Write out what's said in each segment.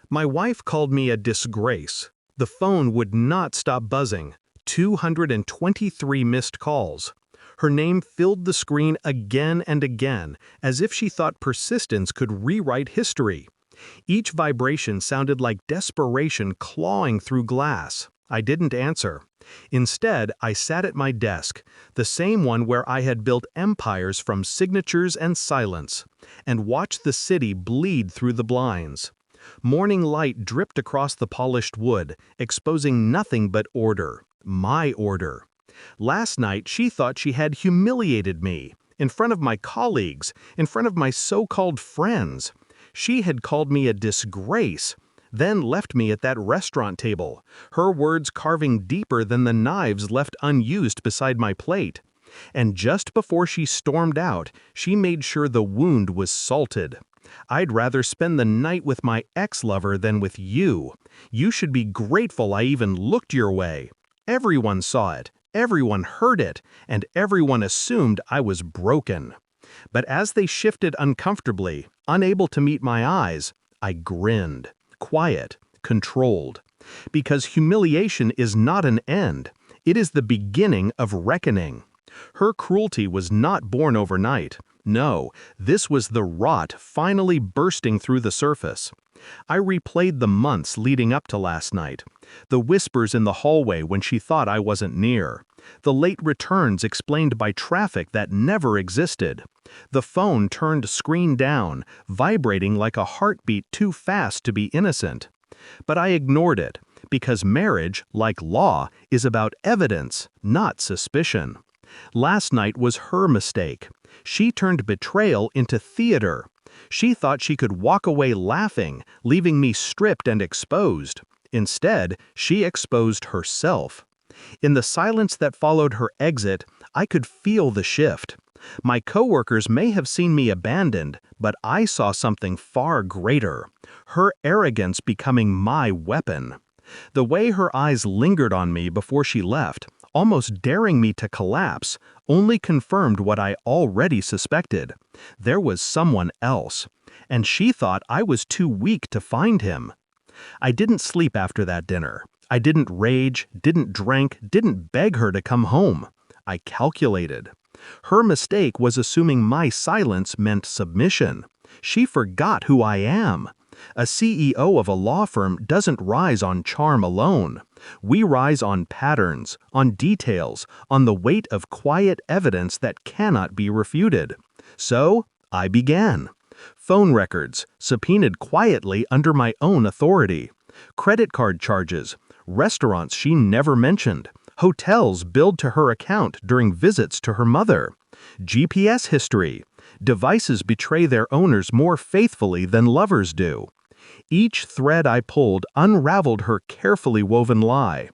My wife called me a disgrace. The phone would not stop buzzing. 223 missed calls. Her name filled the screen again and again, as if she thought persistence could rewrite history. Each vibration sounded like desperation clawing through glass. I didn't answer. Instead, I sat at my desk, the same one where I had built empires from signatures and silence, and watched the city bleed through the blinds. Morning light dripped across the polished wood, exposing nothing but order. My order. Last night she thought she had humiliated me, in front of my colleagues, in front of my so-called friends. She had called me a disgrace, then left me at that restaurant table, her words carving deeper than the knives left unused beside my plate. And just before she stormed out, she made sure the wound was salted. I'd rather spend the night with my ex-lover than with you. You should be grateful I even looked your way. Everyone saw it, everyone heard it, and everyone assumed I was broken. But as they shifted uncomfortably, unable to meet my eyes, I grinned, quiet, controlled. Because humiliation is not an end, it is the beginning of reckoning. Her cruelty was not born overnight. No, this was the rot finally bursting through the surface. I replayed the months leading up to last night. The whispers in the hallway when she thought I wasn't near. The late returns explained by traffic that never existed. The phone turned screen down, vibrating like a heartbeat too fast to be innocent. But I ignored it, because marriage, like law, is about evidence, not suspicion. Last night was her mistake. She turned betrayal into theater. She thought she could walk away laughing, leaving me stripped and exposed. Instead, she exposed herself. In the silence that followed her exit, I could feel the shift. My coworkers may have seen me abandoned, but I saw something far greater. Her arrogance becoming my weapon. The way her eyes lingered on me before she left, almost daring me to collapse, only confirmed what I already suspected. There was someone else, and she thought I was too weak to find him. I didn't sleep after that dinner. I didn't rage, didn't drink, didn't beg her to come home. I calculated. Her mistake was assuming my silence meant submission. She forgot who I am. A CEO of a law firm doesn't rise on charm alone. We rise on patterns, on details, on the weight of quiet evidence that cannot be refuted. So, I began. Phone records, subpoenaed quietly under my own authority. Credit card charges, restaurants she never mentioned, hotels billed to her account during visits to her mother. GPS history. Devices betray their owners more faithfully than lovers do. Each thread I pulled unraveled her carefully woven lie.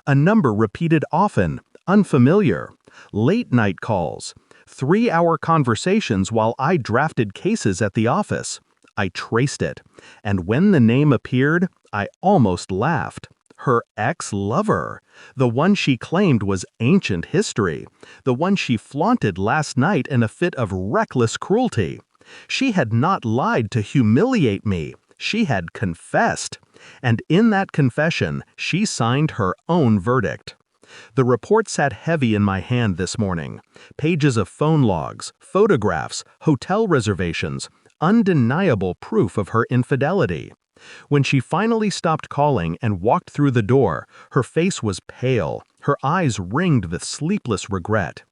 A number repeated often, unfamiliar. Late-night calls. 3-hour conversations while I drafted cases at the office. I traced it, and when the name appeared, I almost laughed. Her ex-lover. The one she claimed was ancient history. The one she flaunted last night in a fit of reckless cruelty. She had not lied to humiliate me. She had confessed. And in that confession, she signed her own verdict. The report sat heavy in my hand this morning. Pages of phone logs, photographs, hotel reservations, undeniable proof of her infidelity. When she finally stopped calling and walked through the door, her face was pale, her eyes ringed with sleepless regret.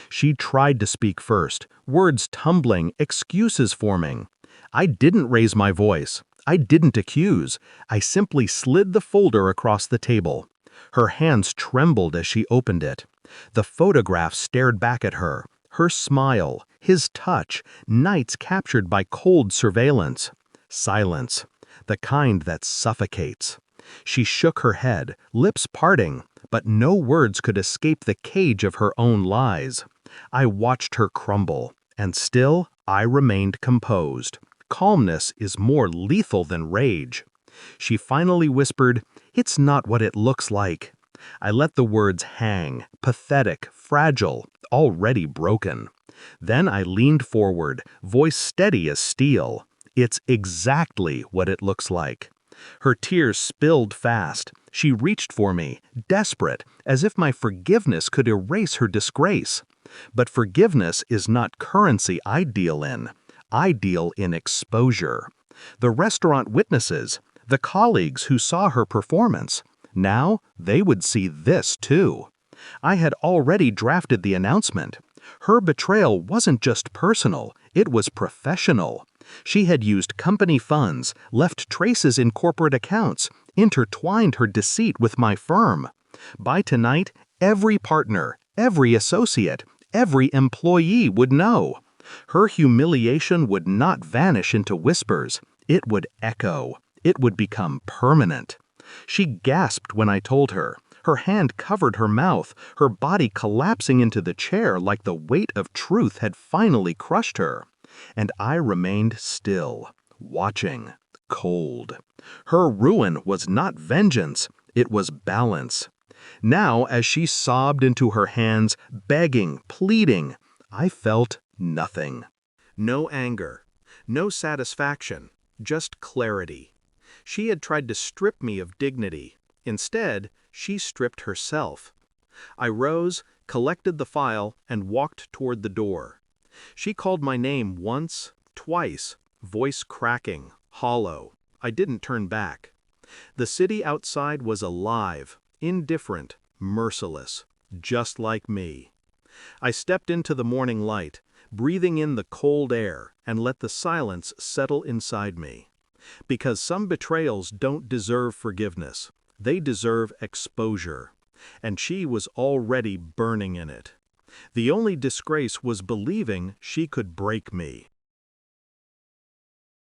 She tried to speak first, words tumbling, excuses forming. I didn't raise my voice. I didn't accuse. I simply slid the folder across the table. Her hands trembled as she opened it. The photograph stared back at her. Her smile, his touch, nights captured by cold surveillance. Silence. The kind that suffocates. She shook her head, lips parting, but no words could escape the cage of her own lies. I watched her crumble, and still I remained composed. Calmness is more lethal than rage. She finally whispered, "It's not what it looks like." I let the words hang, pathetic, fragile, already broken. Then I leaned forward, voice steady as steel. "It's exactly what it looks like." Her tears spilled fast. She reached for me, desperate, as if my forgiveness could erase her disgrace. But forgiveness is not currency I deal in. I deal in exposure. The restaurant witnesses, the colleagues who saw her performance, now they would see this too. I had already drafted the announcement. Her betrayal wasn't just personal, it was professional. She had used company funds, left traces in corporate accounts, intertwined her deceit with my firm. By tonight, every partner, every associate, every employee would know. Her humiliation would not vanish into whispers. It would echo. It would become permanent. She gasped when I told her. Her hand covered her mouth, her body collapsing into the chair like the weight of truth had finally crushed her. And I remained still, watching, cold. Her ruin was not vengeance, it was balance. Now, as she sobbed into her hands, begging, pleading, I felt nothing. No anger, no satisfaction, just clarity. She had tried to strip me of dignity. Instead, she stripped herself. I rose, collected the file, and walked toward the door. She called my name once, twice, voice cracking, hollow. I didn't turn back. The city outside was alive, indifferent, merciless, just like me. I stepped into the morning light, breathing in the cold air, and let the silence settle inside me. Because some betrayals don't deserve forgiveness. They deserve exposure. And she was already burning in it. The only disgrace was believing she could break me.